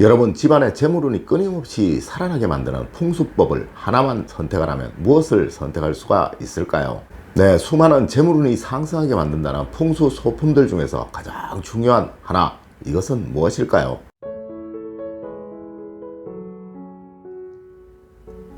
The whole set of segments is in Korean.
여러분, 집안에 재물운이 끊임없이 살아나게 만드는 풍수법을 하나만 선택하라면 무엇을 선택할 수가 있을까요? 네, 수많은 재물운이 상승하게 만든다는 풍수 소품들 중에서 가장 중요한 하나, 이것은 무엇일까요?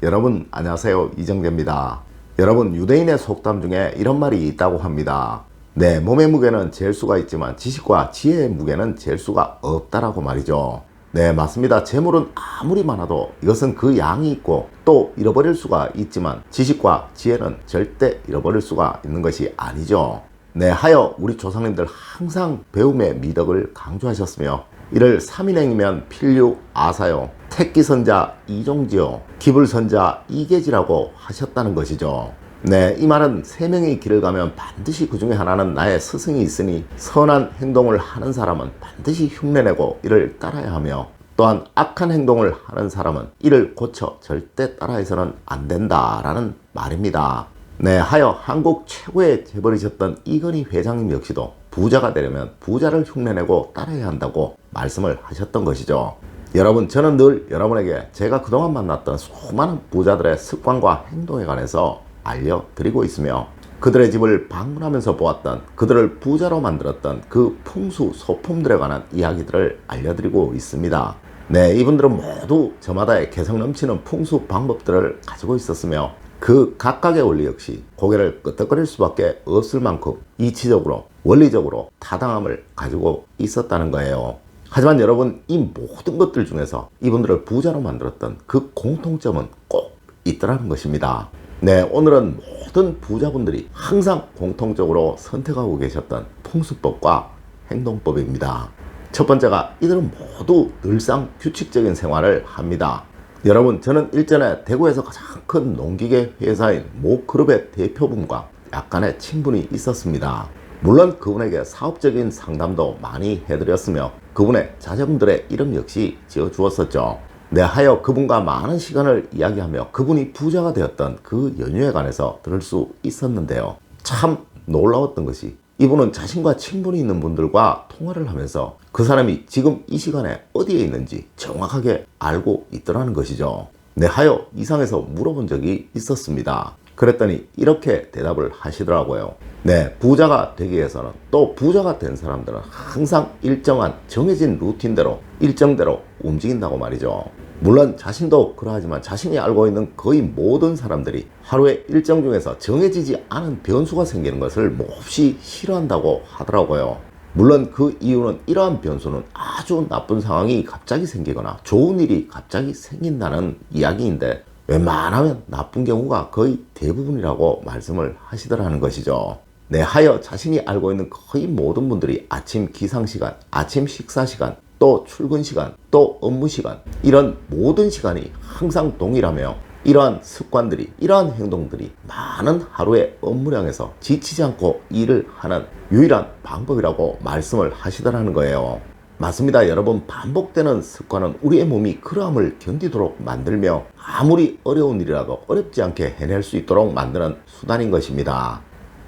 여러분 안녕하세요, 이정재입니다. 여러분, 유대인의 속담 중에 이런 말이 있다고 합니다. 네, 몸의 무게는 잴 수가 있지만 지식과 지혜의 무게는 잴 수가 없다라고 말이죠. 네, 맞습니다. 재물은 아무리 많아도 이것은 그 양이 있고 또 잃어버릴 수가 있지만 지식과 지혜는 절대 잃어버릴 수가 있는 것이 아니죠. 네, 하여 우리 조상님들 항상 배움의 미덕을 강조하셨으며 이를 삼인행이면 필류 아사요, 택기선자 이종지요, 기불선자 이계지라고 하셨다는 것이죠. 네, 이 말은 세 명의 길을 가면 반드시 그 중에 하나는 나의 스승이 있으니 선한 행동을 하는 사람은 반드시 흉내내고 이를 따라야 하며 또한 악한 행동을 하는 사람은 이를 고쳐 절대 따라해서는 안 된다라는 말입니다. 네, 하여 한국 최고의 재벌이셨던 이건희 회장님 역시도 부자가 되려면 부자를 흉내내고 따라야 한다고 말씀을 하셨던 것이죠. 여러분, 저는 늘 여러분에게 제가 그동안 만났던 수많은 부자들의 습관과 행동에 관해서 알려드리고 있으며 그들의 집을 방문하면서 보았던, 그들을 부자로 만들었던 그 풍수 소품들에 관한 이야기들을 알려드리고 있습니다. 네, 이분들은 모두 저마다의 개성 넘치는 풍수 방법들을 가지고 있었으며 그 각각의 원리 역시 고개를 끄덕거릴 수밖에 없을 만큼 이치적으로 원리적으로 타당함을 가지고 있었다는 거예요. 하지만 여러분, 이 모든 것들 중에서 이분들을 부자로 만들었던 그 공통점은 꼭 있더라는 것입니다. 네, 오늘은 모든 부자분들이 항상 공통적으로 선택하고 계셨던 풍수법과 행동법입니다. 첫 번째가 이들은 모두 늘상 규칙적인 생활을 합니다. 여러분, 저는 일전에 대구에서 가장 큰 농기계 회사인 모그룹의 대표분과 약간의 친분이 있었습니다. 물론 그분에게 사업적인 상담도 많이 해드렸으며 그분의 자녀분들의 이름 역시 지어주었었죠. 네, 하여 그분과 많은 시간을 이야기하며 그분이 부자가 되었던 그 연유에 관해서 들을 수 있었는데요. 참 놀라웠던 것이 이분은 자신과 친분이 있는 분들과 통화를 하면서 그 사람이 지금 이 시간에 어디에 있는지 정확하게 알고 있더라는 것이죠. 네, 하여 이상해서 물어본 적이 있었습니다. 그랬더니 이렇게 대답을 하시더라고요. 네, 부자가 되기 위해서는, 또 부자가 된 사람들은 항상 일정한 정해진 루틴대로 일정대로 움직인다고 말이죠. 물론 자신도 그러하지만 자신이 알고 있는 거의 모든 사람들이 하루의 일정 중에서 정해지지 않은 변수가 생기는 것을 몹시 싫어한다고 하더라고요. 물론 그 이유는 이러한 변수는 아주 나쁜 상황이 갑자기 생기거나 좋은 일이 갑자기 생긴다는 이야기인데 웬만하면 나쁜 경우가 거의 대부분이라고 말씀을 하시더라는 것이죠. 네, 하여 자신이 알고 있는 거의 모든 분들이 아침 기상시간, 아침 식사시간, 또 출근시간, 또 업무시간, 이런 모든 시간이 항상 동일하며 이러한 습관들이, 이러한 행동들이 많은 하루의 업무량에서 지치지 않고 일을 하는 유일한 방법이라고 말씀을 하시더라는 거예요. 맞습니다. 여러분, 반복되는 습관은 우리의 몸이 그러함을 견디도록 만들며 아무리 어려운 일이라도 어렵지 않게 해낼 수 있도록 만드는 수단인 것입니다.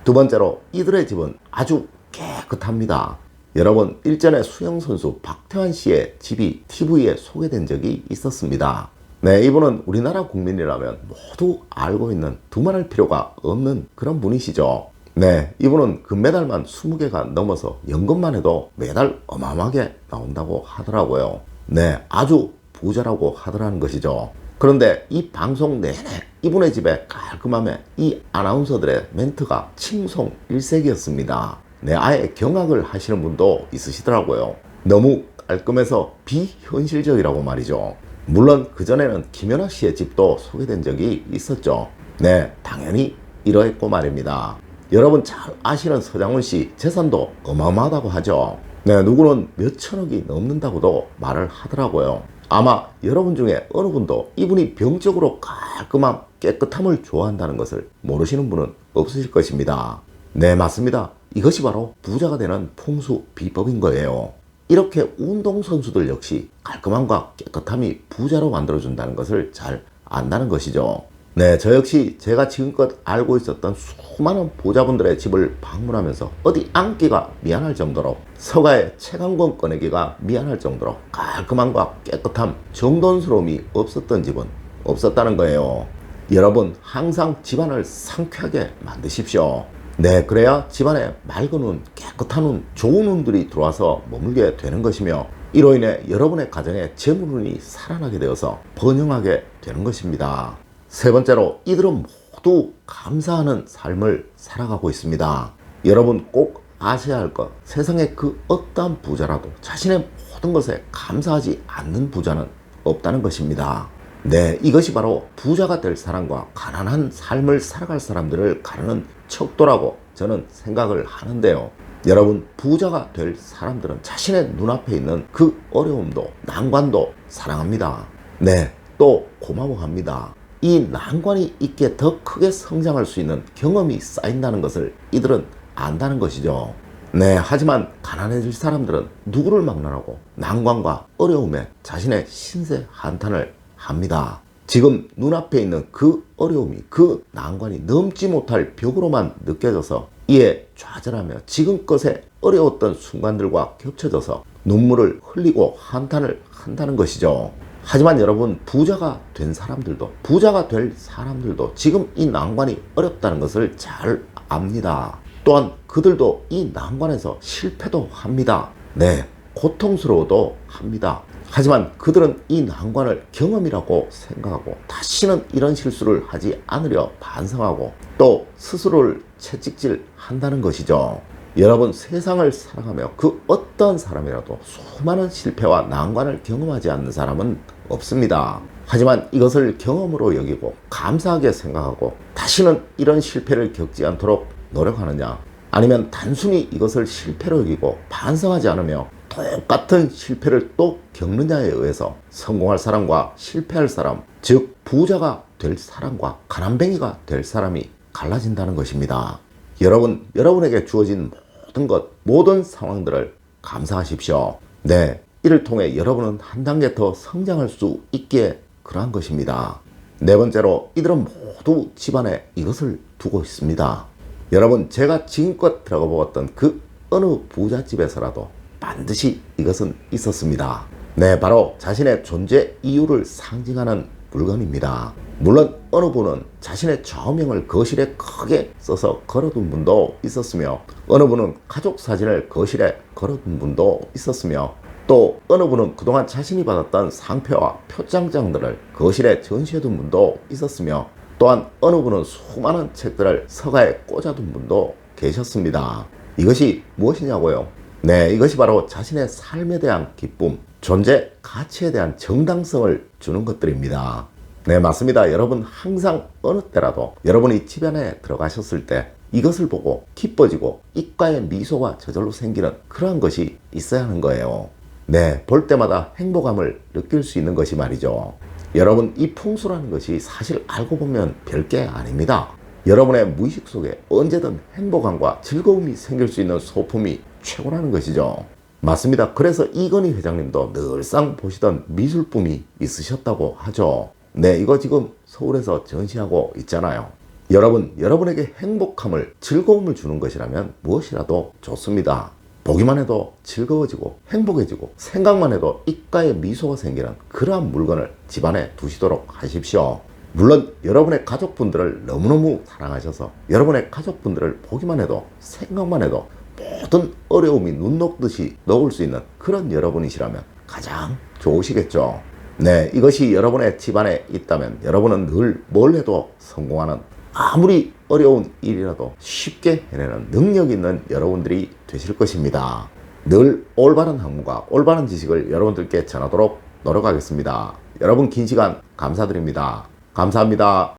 두 번째로, 이들의 집은 아주 깨끗합니다. 여러분, 일전에 수영선수 박태환 씨의 집이 TV에 소개된 적이 있었습니다. 네, 이분은 우리나라 국민이라면 모두 알고 있는, 두말할 필요가 없는 그런 분이시죠. 네, 이분은 금메달만 20개가 넘어서 연금만 해도 매달 어마어마하게 나온다고 하더라고요. 네, 아주 부자라고 하더라는 것이죠. 그런데 이 방송 내내 이분의 집에 깔끔함에 이 아나운서들의 멘트가 칭송일색이었습니다. 네, 아예 경악을 하시는 분도 있으시더라고요. 너무 깔끔해서 비현실적이라고 말이죠. 물론 그전에는 김연아 씨의 집도 소개된 적이 있었죠. 네, 당연히 이러했고 말입니다. 여러분 잘 아시는 서장훈 씨 재산도 어마어마하다고 하죠. 네, 누구는 몇 천억이 넘는다고도 말을 하더라고요. 아마 여러분 중에 어느 분도 이분이 병적으로 깔끔함, 깨끗함을 좋아한다는 것을 모르시는 분은 없으실 것입니다. 네, 맞습니다. 이것이 바로 부자가 되는 풍수 비법인 거예요. 이렇게 운동선수들 역시 깔끔함과 깨끗함이 부자로 만들어준다는 것을 잘 안다는 것이죠. 네, 저 역시 제가 지금껏 알고 있었던 수많은 부자분들의 집을 방문하면서 어디 앉기가 미안할 정도로 서가에 책 한 권 꺼내기가 미안할 정도로 깔끔함과 깨끗함, 정돈스러움이 없었던 집은 없었다는 거예요. 여러분, 항상 집안을 상쾌하게 만드십시오. 네, 그래야 집안에 맑은 운, 깨끗한 운, 좋은 운들이 들어와서 머물게 되는 것이며 이로 인해 여러분의 가정에 재물운이 살아나게 되어서 번영하게 되는 것입니다. 세 번째로, 이들은 모두 감사하는 삶을 살아가고 있습니다. 여러분 꼭 아셔야 할 것, 세상에 그 어떠한 부자라도 자신의 모든 것에 감사하지 않는 부자는 없다는 것입니다. 네, 이것이 바로 부자가 될 사람과 가난한 삶을 살아갈 사람들을 가르는 척도라고 저는 생각을 하는데요. 여러분, 부자가 될 사람들은 자신의 눈앞에 있는 그 어려움도 난관도 사랑합니다. 네, 또 고마워합니다. 이 난관이 있기에 더 크게 성장할 수 있는 경험이 쌓인다는 것을 이들은 안다는 것이죠. 네, 하지만 가난해질 사람들은 누구를 막론하고 난관과 어려움에 자신의 신세 한탄을 합니다. 지금 눈앞에 있는 그 어려움이, 그 난관이 넘지 못할 벽으로만 느껴져서 이에 좌절하며 지금껏의 어려웠던 순간들과 겹쳐져서 눈물을 흘리고 한탄을 한다는 것이죠. 하지만 여러분, 부자가 된 사람들도, 부자가 될 사람들도 지금 이 난관이 어렵다는 것을 잘 압니다. 또한 그들도 이 난관에서 실패도 합니다. 네, 고통스러워도 합니다. 하지만 그들은 이 난관을 경험이라고 생각하고 다시는 이런 실수를 하지 않으려 반성하고 또 스스로를 채찍질 한다는 것이죠. 여러분, 세상을 살아가며 그 어떤 사람이라도 수많은 실패와 난관을 경험하지 않는 사람은 없습니다. 하지만 이것을 경험으로 여기고 감사하게 생각하고 다시는 이런 실패를 겪지 않도록 노력하느냐, 아니면 단순히 이것을 실패로 여기고 반성하지 않으며 똑같은 실패를 또 겪느냐에 의해서 성공할 사람과 실패할 사람, 즉 부자가 될 사람과 가난뱅이가 될 사람이 갈라진다는 것입니다. 여러분, 여러분에게 주어진 모든 것, 모든 상황들을 감사하십시오. 네, 이를 통해 여러분은 한 단계 더 성장할 수 있기에 그러한 것입니다. 네 번째로, 이들은 모두 집안에 이것을 두고 있습니다. 여러분, 제가 지금껏 들어가 보았던 그 어느 부잣집에서라도 반드시 이것은 있었습니다. 네, 바로 자신의 존재 이유를 상징하는 물건입니다. 물론 어느 분은 자신의 좌우명을 거실에 크게 써서 걸어둔 분도 있었으며, 어느 분은 가족 사진을 거실에 걸어둔 분도 있었으며, 또 어느 분은 그동안 자신이 받았던 상표와 표창장들을 거실에 전시해둔 분도 있었으며, 또한 어느 분은 수많은 책들을 서가에 꽂아둔 분도 계셨습니다. 이것이 무엇이냐고요? 네, 이것이 바로 자신의 삶에 대한 기쁨, 존재 가치에 대한 정당성을 주는 것들입니다. 네, 맞습니다. 여러분, 항상 어느 때라도 여러분이 집 안에 들어가셨을 때 이것을 보고 기뻐지고 입가에 미소가 저절로 생기는 그러한 것이 있어야 하는 거예요. 네, 볼 때마다 행복감을 느낄 수 있는 것이 말이죠. 여러분, 이 풍수라는 것이 사실 알고 보면 별게 아닙니다. 여러분의 무의식 속에 언제든 행복감과 즐거움이 생길 수 있는 소품이 최고라는 것이죠. 맞습니다. 그래서 이건희 회장님도 늘상 보시던 미술품이 있으셨다고 하죠. 네, 이거 지금 서울에서 전시하고 있잖아요. 여러분, 여러분에게 행복함을, 즐거움을 주는 것이라면 무엇이라도 좋습니다. 보기만 해도 즐거워지고 행복해지고 생각만 해도 입가에 미소가 생기는 그러한 물건을 집안에 두시도록 하십시오. 물론 여러분의 가족분들을 너무너무 사랑하셔서 여러분의 가족분들을 보기만 해도 생각만 해도 모든 어려움이 눈 녹듯이 녹을 수 있는 그런 여러분이시라면 가장 좋으시겠죠. 네, 이것이 여러분의 집안에 있다면 여러분은 늘 뭘 해도 성공하는, 아무리 어려운 일이라도 쉽게 해내는 능력 있는 여러분들이 되실 것입니다. 늘 올바른 학문과 올바른 지식을 여러분들께 전하도록 노력하겠습니다. 여러분, 긴 시간 감사드립니다. 감사합니다.